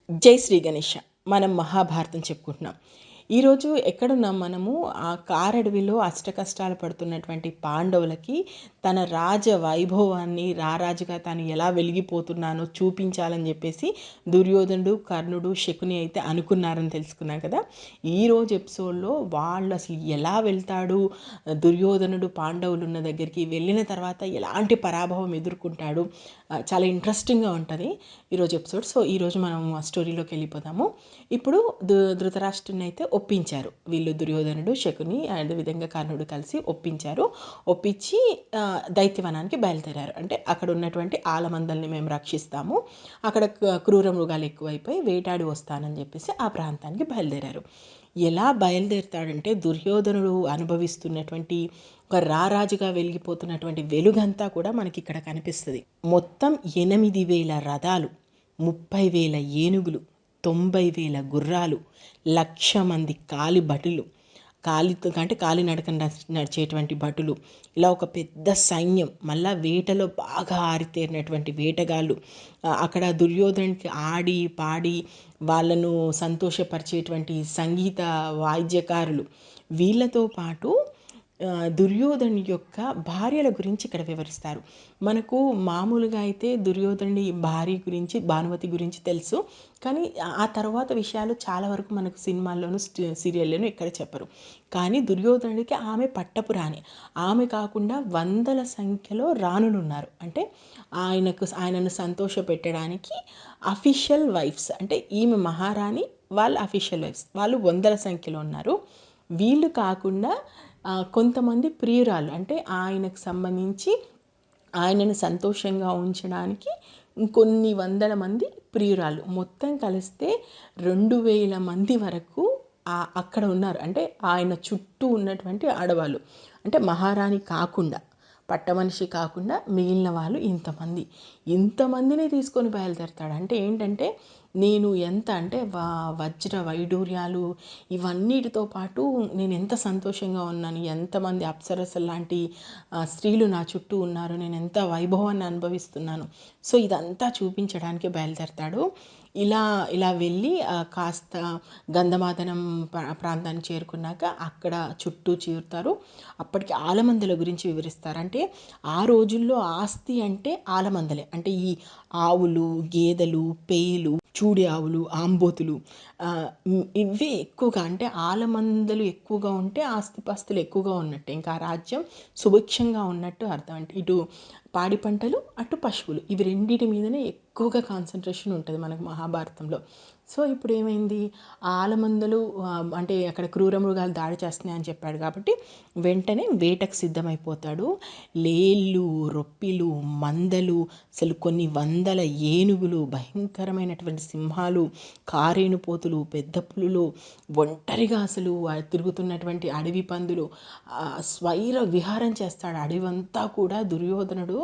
జై శ్రీ గణేష. మనం మహాభారతం చెప్పుకుంటున్నాం. ఈరోజు ఎక్కడున్నాం మనము? ఆ కారడవిలో అష్టకష్టాలు పడుతున్నటువంటి పాండవులకి తన రాజ వైభవాన్ని, రారాజుగా తాను ఎలా వెలిగిపోతున్నానో చూపించాలని చెప్పేసి దుర్యోధనుడు, కర్ణుడు, శకుని అయితే అనుకున్నారని తెలుసుకున్నాం కదా. ఈరోజు ఎపిసోడ్లో వాళ్ళు అసలు ఎలా వెళ్తాడు, దుర్యోధనుడు పాండవులు ఉన్న దగ్గరికి వెళ్ళిన తర్వాత ఎలాంటి పరాభవం ఎదుర్కొంటాడు, చాలా ఇంట్రెస్టింగ్గా ఉంటుంది ఈరోజు ఎపిసోడ్. సో ఈరోజు మనం ఆ స్టోరీలోకి వెళ్ళిపోదాము. ఇప్పుడు ధృతరాష్ట్రుని అయితే ఒప్పించారు వీళ్ళు, దుర్యోధనుడు, శకుని అండ్ విధంగా కర్ణుడు కలిసి ఒప్పించి దైత్యవనానికి బయలుదేరారు. అంటే అక్కడ ఉన్నటువంటి ఆలమందల్ని మేము రక్షిస్తాము, అక్కడ క్రూర మృగాలు ఎక్కువైపోయి వేటాడి వస్తానని చెప్పేసి ఆ ప్రాంతానికి బయలుదేరారు. ఎలా బయలుదేరుతాడంటే, దుర్యోధనుడు అనుభవిస్తున్నటువంటి ఒక రారాజుగా వెలిగిపోతున్నటువంటి వెలుగంతా కూడా మనకి ఇక్కడ కనిపిస్తుంది. మొత్తం 8,000 రథాలు, 30,000 ఏనుగులు, 90,000 గుర్రాలు, 1,00,000 మంది కాలి భటులు, కాలినడక నడిచేటువంటి భటులు, ఇలా ఒక పెద్ద సైన్యం. మళ్ళా వేటలో బాగా ఆరితేరినటువంటి వేటగాళ్ళు, అక్కడ దుర్యోధనుడికి ఆడి పాడి వాళ్ళను సంతోషపరిచేటువంటి సంగీత వాయిద్యకారులు, వీళ్ళతో పాటు దుర్యోధను యొక్క భార్యల గురించి ఇక్కడ వివరిస్తారు. మనకు మామూలుగా అయితే దుర్యోధనుడి భార్య గురించి, భానుమతి గురించి తెలుసు, కానీ ఆ తర్వాత విషయాలు చాలా వరకు మనకు సినిమాల్లోనూ సీరియల్లోనూ ఇక్కడ చెప్పరు. కానీ దుర్యోధనుడికి ఆమె పట్టపు రాణి. ఆమె కాకుండా వందల సంఖ్యలో రాణులు ఉన్నారు. అంటే ఆయనను సంతోష పెట్టడానికి అఫీషియల్ వైఫ్స్, అంటే ఈమె మహారాణి, వాళ్ళ అఫీషియల్ వైఫ్స్, వాళ్ళు వందల సంఖ్యలో ఉన్నారు. వీళ్ళు కాకుండా కొంతమంది ప్రియురాలు, అంటే ఆయనకు సంబంధించి ఆయనను సంతోషంగా ఉంచడానికి కొన్ని వందల మంది ప్రియురాలు, మొత్తం కలిస్తే 2,000 మంది వరకు అక్కడ ఉన్నారు. అంటే ఆయన చుట్టూ ఉన్నటువంటి ఆడవాళ్ళు, అంటే మహారాణి కాకుండా, పట్టమనిషి కాకుండా మిగిలిన వాళ్ళు ఇంతమందిని తీసుకొని బయలుదేరతాడు. అంటే ఏంటంటే, నేను ఎంత అంటే వజ్ర వైడూర్యాలు ఇవన్నిటితో పాటు నేను ఎంత సంతోషంగా ఉన్నాను, ఎంతమంది అప్సరసలు లాంటి స్త్రీలు నా చుట్టూ ఉన్నారు, నేను ఎంత వైభవాన్ని అనుభవిస్తున్నాను. సో ఇదంతా చూపించడానికి బయలుదేరతాడు. ఇలా వెళ్ళి కాస్త గంధమాదనం ప్రాంతాన్ని చేరుకున్నాక అక్కడ చుట్టూ చేరుతారు. అప్పటికి ఆలమందల గురించి వివరిస్తారు. అంటే ఆ రోజుల్లో ఆస్తి అంటే ఆలమందలే. అంటే ఈ ఆవులు, గేదెలు, పేలు, చూడి ఆవులు, ఆంబోతులు, ఇవే ఎక్కువగా, అంటే ఆలమందలు ఎక్కువగా ఉంటే ఆస్తిపాస్తులు ఎక్కువగా ఉన్నట్టే, ఇంకా ఆ రాజ్యం సుభిక్షంగా ఉన్నట్టు అర్థం. అంటే ఇటు పాడి పంటలు, అటు పశువులు, ఇవి రెండింటి మీదనే ఎక్కువగా కాన్సన్ట్రేషన్ ఉంటుంది మనకు మహాభారతంలో. సో ఇప్పుడు ఏమైంది, ఆలమందలు అంటే అక్కడ క్రూర మృగాలు దాడి చేస్తున్నాయని చెప్పాడు కాబట్టి వెంటనే వేటకు సిద్ధమైపోతాడు. లేళ్ళు, రొప్పిలు, మందలు, అసలు కొన్ని వందల ఏనుగులు, భయంకరమైనటువంటి సింహాలు, కారేనుపోతులు, పెద్ద పులులు, ఒంటరిగా అసలు తిరుగుతున్నటువంటి అడవి పందులు, స్వైర విహారం చేస్తాడు అడవంతా కూడా. దుర్యోధనుడు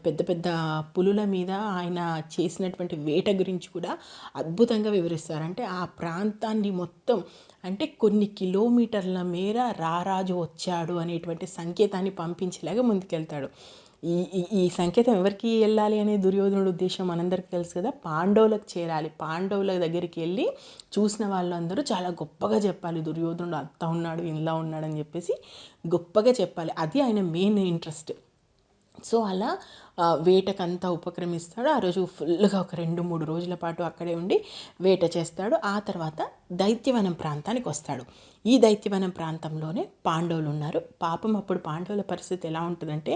పెద్ద పెద్ద పులుల మీద ఆయన చేసినటువంటి వేట గురించి కూడా అద్భుతంగా వివరిస్తారు. అంటే ఆ ప్రాంతాన్ని మొత్తం, అంటే కొన్ని కిలోమీటర్ల మేర రారాజు వచ్చాడు అనేటువంటి సంకేతాన్ని పంపించేలాగా ముందుకెళ్తాడు. ఈ సంకేతం ఎవరికి వెళ్ళాలి అనే దుర్యోధనుడు ఉద్దేశం మనందరికీ తెలుసు కదా, పాండవులకు చేరాలి. పాండవుల దగ్గరికి వెళ్ళి చూసిన వాళ్ళందరూ చాలా గొప్పగా చెప్పాలి, దుర్యోధనుడు అంతా ఉన్నాడు, ఇలా ఉన్నాడని చెప్పేసి గొప్పగా చెప్పాలి. అది ఆయన మెయిన్ ఇంట్రెస్ట్. సో అలా వేటకంతా ఉపక్రమిస్తాడు. ఆ రోజు ఫుల్గా ఒక 2-3 రోజుల పాటు అక్కడే ఉండి వేట చేస్తాడు. ఆ తర్వాత దైత్యవనం ప్రాంతానికి వస్తాడు. ఈ దైత్యవనం ప్రాంతంలోనే పాండవులు ఉన్నారు. పాపం అప్పుడు పాండవుల పరిస్థితి ఎలా ఉంటుందంటే,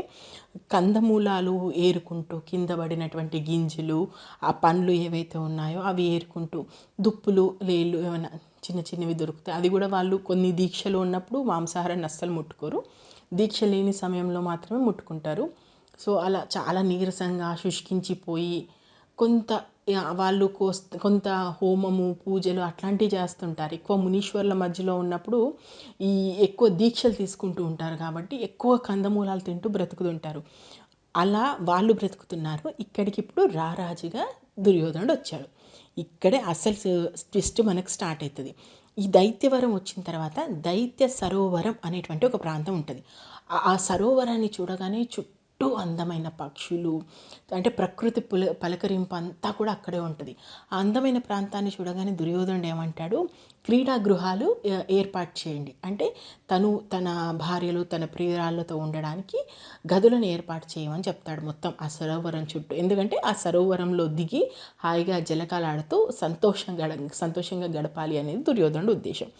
కందమూలాలు ఏరుకుంటూ, కింద పడినటువంటి గింజలు, ఆ పండ్లు ఏవైతే ఉన్నాయో అవి ఏరుకుంటూ, దుప్పులు, లేళ్ళు ఏమైనా చిన్న చిన్నవి దొరుకుతాయి, అది కూడా వాళ్ళు కొన్ని దీక్షలు ఉన్నప్పుడు మాంసాహారాన్ని అస్సలు ముట్టుకోరు, దీక్ష లేని సమయంలో మాత్రమే ముట్టుకుంటారు. సో అలా చాలా నీరసంగా శుష్కించిపోయి కొంత వాళ్ళు కొంత హోమము, పూజలు అట్లాంటివి చేస్తుంటారు. ఎక్కువ మునీశ్వర్ల మధ్యలో ఉన్నప్పుడు ఈ ఎక్కువ దీక్షలు తీసుకుంటూ ఉంటారు కాబట్టి ఎక్కువ కందమూలాలు తింటూ బ్రతుకుతుంటారు. అలా వాళ్ళు బ్రతుకుతున్నారు. ఇక్కడికి ఇప్పుడు రారాజుగా దుర్యోధనుడు వచ్చాడు. ఇక్కడే అసలు ట్విస్ట్ మనకు స్టార్ట్ అవుతుంది. ఈ దైత్యవరం వచ్చిన తర్వాత దైత్య సరోవరం అనేటువంటి ఒక ప్రాంతం ఉంటుంది. ఆ సరోవరాన్ని చూడగానే అందమైన పక్షులు, అంటే ప్రకృతి పలకరింపు అంతా కూడా అక్కడే ఉంటుంది. ఆ అందమైన ప్రాంతాన్ని చూడగానే దుర్యోధనుడు ఏమంటాడు, క్రీడా గృహాలు ఏర్పాటు చేయండి, అంటే తన భార్యలు తన ప్రియురాళ్ళతో ఉండడానికి గదులను ఏర్పాటు చేయమని చెప్తాడు మొత్తం ఆ సరోవరం చుట్టూ. ఎందుకంటే ఆ సరోవరంలో దిగి హాయిగా జలకాలాడుతూ సంతోషంగా గడపాలి అనేది దుర్యోధనుడు ఉద్దేశం.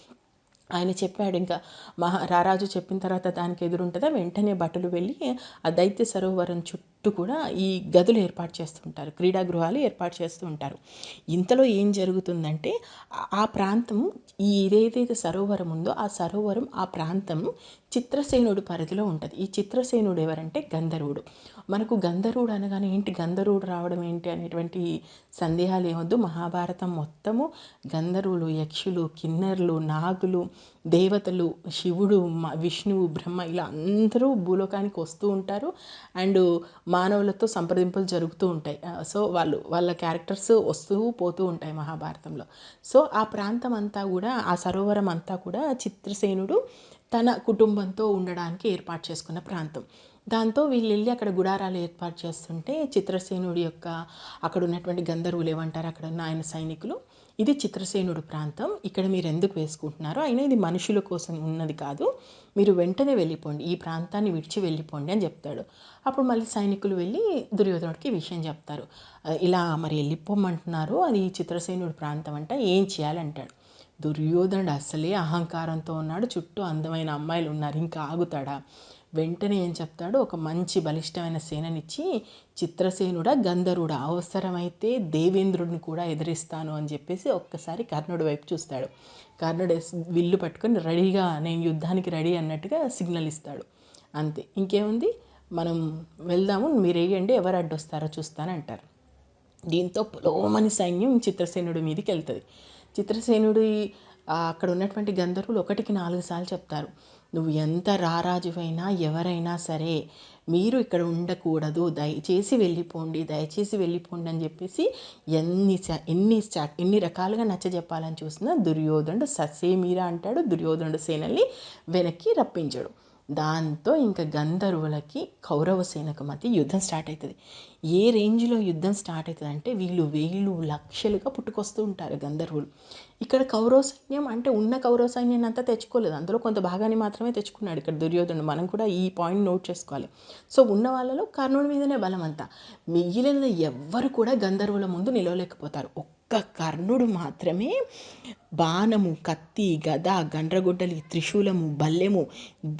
ఆయన చెప్పాడు. ఇంకా రారాజు చెప్పిన తర్వాత దానికి ఎదురుంటుందా, వెంటనే భటులు వెళ్ళి ఆ దైత్య సరోవరం చుట్టూ కూడా ఈ గదులు ఏర్పాటు చేస్తుంటారు, క్రీడా గృహాలు ఏర్పాటు చేస్తూ ఉంటారు. ఇంతలో ఏం జరుగుతుందంటే ఆ ప్రాంతం, ఏదైతే సరోవరం ఉందో ఆ సరోవరం, ఆ ప్రాంతం చిత్రసేనుడు పరిధిలో ఉంటుంది. ఈ చిత్రసేనుడు ఎవరంటే గంధర్వుడు. మనకు గంధర్వుడు అనగానే ఏంటి, గంధర్వుడు రావడం ఏంటి అనేటువంటి సందేహాలు ఏమొద్దు. మహాభారతం మొత్తము గంధర్వులు, యక్షులు, కిన్నెర్లు, నాగులు, దేవతలు, శివుడు, విష్ణువు, బ్రహ్మ, ఇలా అందరూ భూలోకానికి వస్తూ ఉంటారు. అండ్ మానవులతో సంప్రదింపులు జరుగుతూ ఉంటాయి. సో వాళ్ళ క్యారెక్టర్స్ వస్తూ పోతూ ఉంటాయి మహాభారతంలో. సో ఆ ప్రాంతం అంతా కూడా, ఆ సరోవరం అంతా కూడా చిత్రసేనుడు తన కుటుంబంతో ఉండడానికి ఏర్పాటు చేసుకున్న ప్రాంతం. దాంతో వీళ్ళు వెళ్ళి అక్కడ గుడారాలు ఏర్పాటు చేస్తుంటే చిత్రసేనుడి యొక్క అక్కడ ఉన్నటువంటి గంధర్వులు ఏమంటారు, అక్కడ ఉన్న ఆయన సైనికులు, ఇది చిత్రసేనుడు ప్రాంతం, ఇక్కడ మీరు ఎందుకు వేసుకుంటున్నారో, అయినా ఇది మనుషుల కోసం ఉన్నది కాదు, మీరు వెంటనే వెళ్ళిపోండి, ఈ ప్రాంతాన్ని విడిచి వెళ్ళిపోండి అని చెప్తాడు. అప్పుడు మళ్ళీ సైనికులు వెళ్ళి దుర్యోధనుడికి ఈ విషయం చెప్తారు. ఇలా మరి వెళ్ళిపోమంటున్నారు, అది చిత్రసేనుడి ప్రాంతం అంట, ఏం చేయాలంటాడు. దుర్యోధనుడు అసలే అహంకారంతో ఉన్నాడు, చుట్టూ అందమైన అమ్మాయిలు ఉన్నారు, ఇంకా ఆగుతాడా. వెంటనే ఏం చెప్తాడు, ఒక మంచి బలిష్టమైన సేననిచ్చి, చిత్రసేనుడా గంధర్వుడా, అవసరమైతే దేవేంద్రుడిని కూడా ఎదిరిస్తాను అని చెప్పేసి ఒక్కసారి కర్ణుడి వైపు చూస్తాడు. కర్ణుడు విల్లు పట్టుకొని రెడీగా, నేను యుద్ధానికి రెడీ అన్నట్టుగా సిగ్నల్ ఇస్తాడు. అంతే, ఇంకేముంది, మనం వెళ్దాము, మీరు వేయండి, ఎవరు అడ్డొస్తారో చూస్తానంటారు. దీంతో పులోమని సైన్యం చిత్రసేనుడి మీదకి వెళ్తుంది. చిత్రసేనుడి అక్కడ ఉన్నటువంటి గంధర్వులు 1కి 4 సార్లు చెప్తారు, నువ్వు ఎంత రారాజువైనా ఎవరైనా సరే మీరు ఇక్కడ ఉండకూడదు, దయచేసి వెళ్ళిపోండి అని చెప్పేసి ఎన్ని రకాలుగా నచ్చజెప్పాలని చూసినా దుర్యోధనుడు ససేమీరా అంటాడు. దుర్యోధనుడు సేనల్ని వెనక్కి రప్పించాడు. దాంతో ఇంకా గంధర్వులకి కౌరవ సేనకు మధ్య యుద్ధం స్టార్ట్ అవుతుంది. ఏ రేంజ్లో యుద్ధం స్టార్ట్ అవుతుంది అంటే, వీళ్ళు వేలు లక్షలుగా పుట్టుకొస్తూ ఉంటారు గంధర్వులు. ఇక్కడ కౌరవ సైన్యం అంటే ఉన్న కౌరవ సైన్యాన్ని అంతా తెచ్చుకోలేదు, అందులో కొంత భాగాన్ని మాత్రమే తెచ్చుకున్నాడు ఇక్కడ దుర్యోధనుడు. మనం కూడా ఈ పాయింట్ నోట్ చేసుకోవాలి. సో ఉన్న వాళ్ళలో కర్ణుడి మీదనే బలం అంతా, మిగిలిన ఎవ్వరు కూడా గంధర్వుల ముందు నిలవలేకపోతారు. ఒక్క కర్ణుడు మాత్రమే బాణము, కత్తి, గద, గండ్రగొడ్డలి, త్రిశూలము, బల్లెము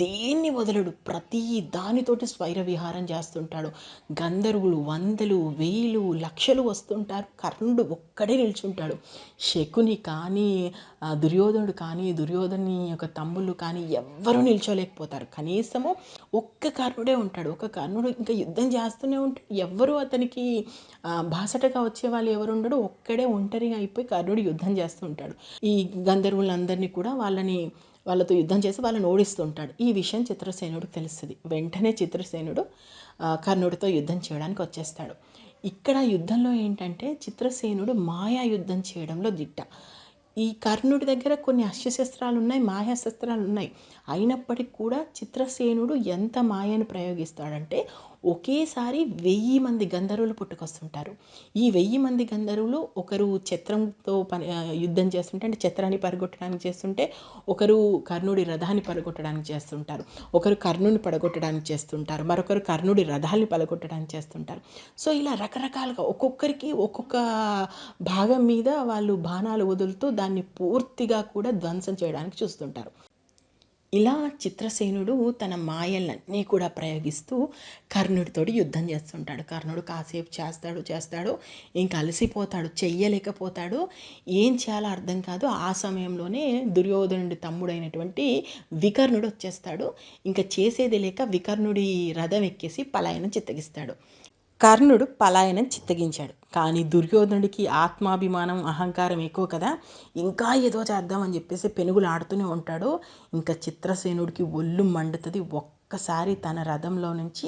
దేన్ని వదలడు, ప్రతి దానితోటి స్వైర విహారం చేస్తుంటాడు. గంధర్వులు వందలు, వేలు, లక్షలు వస్తుంటారు, కర్ణుడు ఒక్కడే నిల్చుంటాడు. శకుని కానీ, దుర్యోధనుడు కానీ, దుర్యోధని యొక్క తమ్ముళ్ళు కానీ ఎవ్వరూ నిల్చోలేకపోతారు. కనీసము ఒక్క కర్ణుడే ఉంటాడు. ఒక కర్ణుడు ఇంకా యుద్ధం చేస్తూనే ఉంటాడు, ఎవ్వరూ అతనికి బాసటగా వచ్చే వాళ్ళు ఎవరు ఉండడు, ఒక్కడే ఒంటరిగా అయిపోయి కర్ణుడు యుద్ధం చేస్తూ ఉంటాడు. ఈ గంధర్వులందరినీ కూడా వాళ్ళతో యుద్ధం చేసి వాళ్ళని ఓడిస్తుంటాడు. ఈ విషయం చిత్రసేనుడికి తెలుస్తుంది. వెంటనే చిత్రసేనుడు కర్ణుడితో యుద్ధం చేయడానికి వచ్చేస్తాడు. ఇక్కడ యుద్ధంలో ఏంటంటే చిత్రసేనుడు మాయా యుద్ధం చేయడంలో దిట్ట. ఈ కర్ణుడి దగ్గర కొన్ని అస్త్రశస్త్రాలు ఉన్నాయి, మాయాశస్త్రాలు ఉన్నాయి. అయినప్పటికీ కూడా చిత్రసేనుడు ఎంత మాయను ప్రయోగిస్తాడంటే, ఒకేసారి 1000 మంది గంధర్వులు పుట్టుకొస్తుంటారు. ఈ 1000 మంది గంధర్వులు ఒకరు ఛత్రంతో యుద్ధం చేస్తుంటే, అంటే ఛత్రాన్ని పడగొట్టడానికి చేస్తుంటే, ఒకరు కర్ణుడి రథాన్ని పడగొట్టడానికి చేస్తుంటారు, ఒకరు కర్ణుని పడగొట్టడానికి చేస్తుంటారు, మరొకరు కర్ణుడి రథాన్ని పడగొట్టడానికి చేస్తుంటారు. సో ఇలా రకరకాలుగా ఒక్కొక్కరికి ఒక్కొక్క భాగం మీద వాళ్ళు బాణాలు వదులుతూ దాన్ని పూర్తిగా కూడా ధ్వంసం చేయడానికి చూస్తుంటారు. ఇలా చిత్రసేనుడు తన మాయలన్నీ కూడా ప్రయోగిస్తూ కర్ణుడితోటి యుద్ధం చేస్తుంటాడు. కర్ణుడు కాసేపు చేస్తాడు, ఇంకా అలసిపోతాడు, చెయ్యలేకపోతాడు, ఏం చేయాలో అర్థం కాదు. ఆ సమయంలోనే దుర్యోధనుడి తమ్ముడైనటువంటి వికర్ణుడు వచ్చేస్తాడు. ఇంకా చేసేది లేక వికర్ణుడి రథం ఎక్కేసి పలాయనం చిత్తగిస్తాడు. కర్ణుడు పలాయనం చిత్తగించాడు. కానీ దుర్యోధనుడికి ఆత్మాభిమానం, అహంకారం ఎక్కువ కదా, ఇంకా ఏదో చేద్దామని చెప్పేసి పెనుగులు ఆడుతూనే ఉంటాడు. ఇంకా చిత్రసేనుడికి ఒళ్ళు మండుతుంది. ఒక్కసారి తన రథంలో నుంచి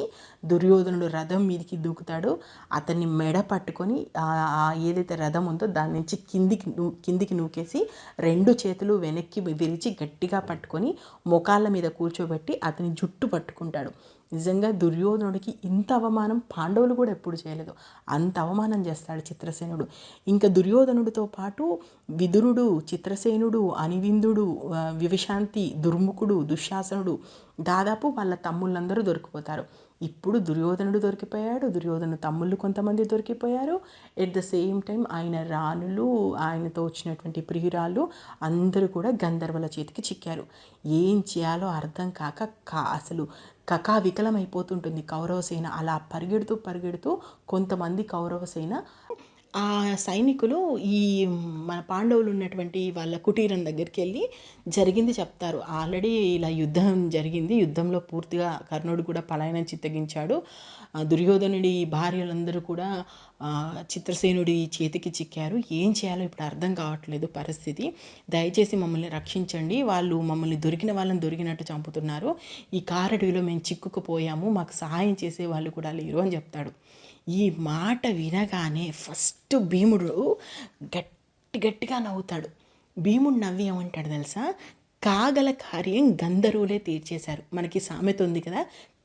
దుర్యోధనుడు రథం మీదకి దూకుతాడు. అతన్ని మెడ పట్టుకొని ఏదైతే రథం ఉందో దాని నుంచి కిందికి నూకేసి 2 చేతులు వెనక్కి విరిచి గట్టిగా పట్టుకొని మొకాళ్ళ మీద కూర్చోబెట్టి అతని జుట్టు పట్టుకుంటాడు. నిజంగా దుర్యోధనుడికి ఇంత అవమానం పాండవులు కూడా ఎప్పుడు చేయలేదు. అంత అవమానం చేస్తాడు చిత్రసేనుడు. ఇంకా దుర్యోధనుడితో పాటు విదురుడు, చిత్రసేనుడు, అనివిందుడు, వివశాంతి, దుర్ముఖుడు, దుశ్శాసనుడు, దాదాపు వాళ్ళ తమ్ముళ్ళందరూ దొరికిపోతారు. ఇప్పుడు దుర్యోధనుడు దొరికిపోయాడు, దుర్యోధను తమ్ముళ్ళు కొంతమంది దొరికిపోయారు. ఎట్ ద సేమ్ టైం ఆయన రాణులు, ఆయనతో వచ్చినటువంటి ప్రియురాళ్ళు అందరూ కూడా గంధర్వుల చేతికి చిక్కారు. ఏం చేయాలో అర్థం కాక అసలు కకావికలమైపోతుంటుంది కౌరవసేన. అలా పరిగెడుతూ పరిగెడుతూ కొంతమంది కౌరవసేన ఆ సైనికులు ఈ మన పాండవులు ఉన్నటువంటి వాళ్ళ కుటీరం దగ్గరికి వెళ్ళి జరిగింది చెప్తారు. ఆల్రెడీ ఇలా యుద్ధం జరిగింది, యుద్ధంలో పూర్తిగా కర్ణుడు కూడా పలాయనం చిత్తగించాడు, దుర్యోధనుడి భార్యలందరూ కూడా చిత్రసేనుడి చేతికి చిక్కారు, ఏం చేయాలో ఇప్పుడు అర్థం కావట్లేదు పరిస్థితి, దయచేసి మమ్మల్ని రక్షించండి, వాళ్ళు మమ్మల్ని దొరికిన వాళ్ళని దొరికినట్టు చంపుతున్నారు, ఈ కారడవిలో మేము చిక్కుకుపోయాము, మాకు సహాయం చేసే వాళ్ళు కూడా లేరు అని చెప్తాడు. ఈ మాట వినగానే ఫస్ట్ భీముడు గట్టిగా నవ్వుతాడు. భీముడు నవ్వి ఏమంటాడు తెలుసా, కాగల కార్యం గంధర్వులే తీర్చేశారు. మనకి సామెత ఉంది కదా,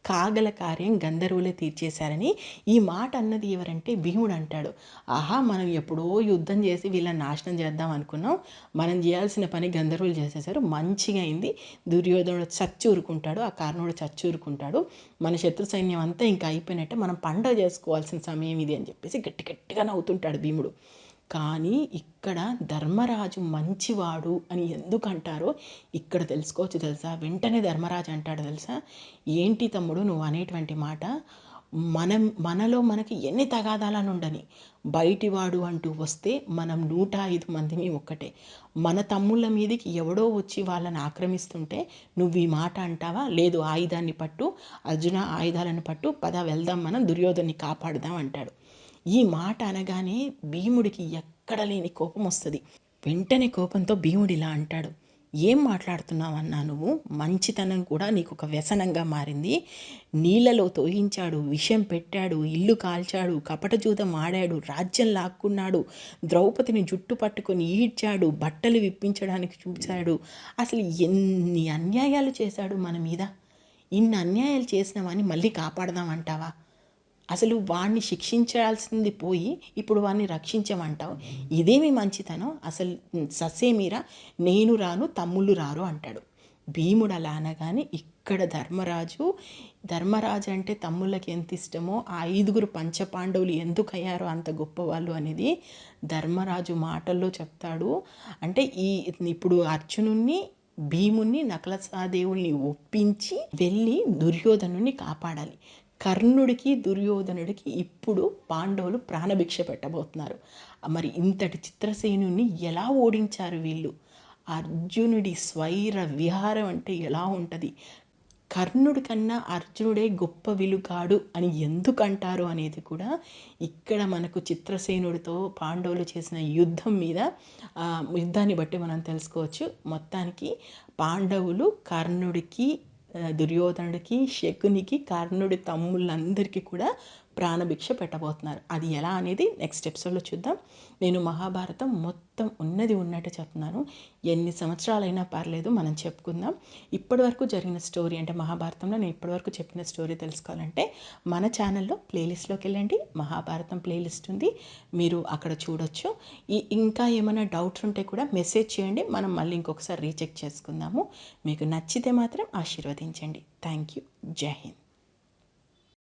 కాగల కార్యం గంధర్వులే తీర్చేశారని. ఈ మాట అన్నది ఎవరంటే భీముడు అంటాడు. ఆహా, మనం ఎప్పుడో యుద్ధం చేసి వీళ్ళని నాశనం చేద్దాం అనుకున్నాం, మనం చేయాల్సిన పని గంధర్వులు చేసేసారు, మంచిగా అయింది, దుర్యోధనుడు చచ్చూరుకుంటాడు, ఆ కారణుడు చచ్చూరుకుంటాడు, మన శత్రు సైన్యం అంతా ఇంకా అయిపోయినట్టే, మనం పండగ చేసుకోవాల్సిన సమయం ఇది అని చెప్పేసి గట్టిగా నవ్వుతుంటాడు భీముడు. కానీ ఇక్కడ ధర్మరాజు మంచివాడు అని ఎందుకు అంటారో ఇక్కడ తెలుసుకోవచ్చు తెలుసా. వెంటనే ధర్మరాజు అంటాడు తెలుసా, ఏంటి తమ్ముడు నువ్వు అనేటువంటి మాట, మనలో మనకి ఎన్ని తగాదాలను ఉండని, బయటివాడు అంటూ వస్తే మనం 105 మందిని ఒక్కటే, మన తమ్ముళ్ళ మీదకి ఎవడో వచ్చి వాళ్ళని ఆక్రమిస్తుంటే నువ్వు ఈ మాట అంటావా, లేదు ఆయుధాన్ని పట్టు అర్జున, ఆయుధాలను పట్టు, పద వెళ్దాం, మనం దుర్యోధన్ని కాపాడుదాం అంటాడు. ఈ మాట అనగానే భీముడికి ఎక్కడ లేని కోపం వస్తుంది. వెంటనే కోపంతో భీముడు ఇలా అంటాడు, ఏం మాట్లాడుతున్నావన్నా నువ్వు, మంచితనం కూడా నీకు ఒక వ్యసనంగా మారింది, నీళ్ళలో తోయించాడు, విషం పెట్టాడు, ఇల్లు కాల్చాడు, కపట జూదం ఆడాడు, రాజ్యం లాక్కున్నాడు, ద్రౌపదిని జుట్టు పట్టుకొని ఈడ్చాడు, బట్టలు విప్పించడానికి చూశాడు, అసలు ఎన్ని అన్యాయాలు చేశాడు మన మీద, ఇన్ని అన్యాయాలు చేసినవాన్ని మళ్ళీ కాపాడదామంటావా, అసలు వాణ్ణి శిక్షించాల్సింది పోయి ఇప్పుడు వాణ్ణి రక్షించమంటావు, ఇదేమి మంచితనం, అసలు ససేమీరా, నేను రాను తమ్ముళ్ళు రారు అంటాడు. భీముడు అలా అనగానే ఇక్కడ ధర్మరాజు అంటే తమ్ముళ్ళకి ఎంత ఇష్టమో, ఆ 5 పంచపాండవులు ఎందుకు అయ్యారో అంత గొప్పవాళ్ళు అనేది ధర్మరాజు మాటల్లో చెప్తాడు. అంటే ఇప్పుడు అర్జునుణ్ణి, భీముణ్ణి, నకుల సహదేవుల్ని ఒప్పించి వెళ్ళి దుర్యోధనుని కాపాడాలి. కర్ణుడికి దుర్యోధనుడికి ఇప్పుడు పాండవులు ప్రాణభిక్ష పెట్టబోతున్నారు. మరి ఇంతటి చిత్రసేనుని ఎలా ఓడించారు వీళ్ళు, అర్జునుడి స్వైర విహారం అంటే ఎలా ఉంటుంది, కర్ణుడి కన్నా అర్జునుడే గొప్ప విలుకాడు అని ఎందుకంటారు అనేది కూడా ఇక్కడ మనకు చిత్రసేనుడితో పాండవులు చేసిన యుద్ధాన్ని బట్టి మనం తెలుసుకోవచ్చు. మొత్తానికి పాండవులు కర్ణుడికి, దుర్యోధనుడికి, శకునికి, కర్ణుడి తమ్ముళ్ళందరికీ కూడా ప్రాణభిక్ష పెట్టబోతున్నారు. అది ఎలా అనేది నెక్స్ట్ ఎపిసోడ్లో చూద్దాం. నేను మహాభారతం మొత్తం ఉన్నట్టు చెప్తున్నాను, ఎన్ని సంవత్సరాలైనా పర్లేదు మనం చెప్పుకుందాం. ఇప్పటివరకు జరిగిన స్టోరీ అంటే మహాభారతంలో నేను ఇప్పటివరకు చెప్పిన స్టోరీ తెలుసుకోవాలంటే మన ఛానల్లో ప్లేలిస్ట్లోకి వెళ్ళండి, మహాభారతం ప్లేలిస్ట్ ఉంది, మీరు అక్కడ చూడొచ్చు. ఇంకా ఏమైనా డౌట్స్ ఉంటే కూడా మెసేజ్ చేయండి, మనం మళ్ళీ ఇంకొకసారి రీచెక్ చేసుకుందాము. మీకు నచ్చితే మాత్రం ఆశీర్వదించండి. Thank you. జై హింద్.